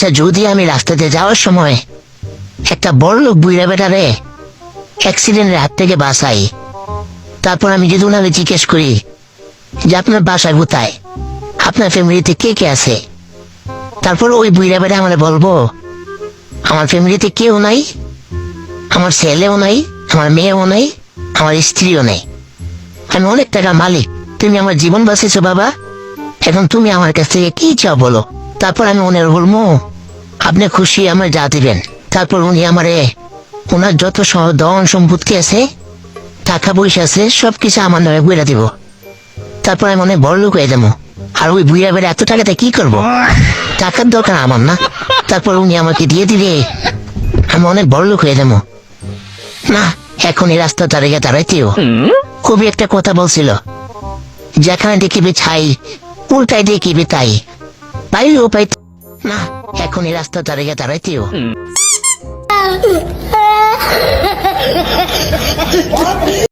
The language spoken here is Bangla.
আচ্ছা যদি আমি রাস্তাতে যাওয়ার সময় একটা বড় লোক বুইড়া বেটারে অ্যাক্সিডেন্টের হাত থেকে বাঁচাই, তারপর আমি যদি ওনাকে জিজ্ঞেস করি যে আপনার বাসায় কোথায়, আপনার ফ্যামিলিতে কে কে আছে, তারপর ওই বুইড়া বেটা আমার বলবো আমার ফ্যামিলিতে কেউ নাই, আমার ছেলেও নাই, আমার মেয়েও নাই, আমার স্ত্রীও নেই, আমি অনেক টাকার মালিক, তুমি আমার জীবন বাঁচিয়েছো বাবা, এখন তুমি আমার কাছ থেকে কি চাও বলো। তারপর আমি ওনার বলবো আপনি খুশি আমার যা দিবেন। তারপর উনি আমারে ওনার যত ধন সম্পত্তি আছে, টাকা পয়সা আছে, সবকিছু আমার নামে বইরা দিব। তারপর আমি অনেক বড় লোক হয়ে যাবো। আর ওই বুড়া বেড়ে এত টাকাতে কি করব? টাকার দরকার আমার না। তারপর উনি আমাকে দিয়ে দিলে আমি অনেক বড় লোক হয়ে যাবো। না, এখন এই রাস্তা দাঁড়াইতেও খুবই একটা কথা বলছিল, যেখানে দেখিবে ছাই উল্টাই দেখিবে তাই, পাইলেও পাই না, এখন এই রাস্তা দাঁড়াইতেও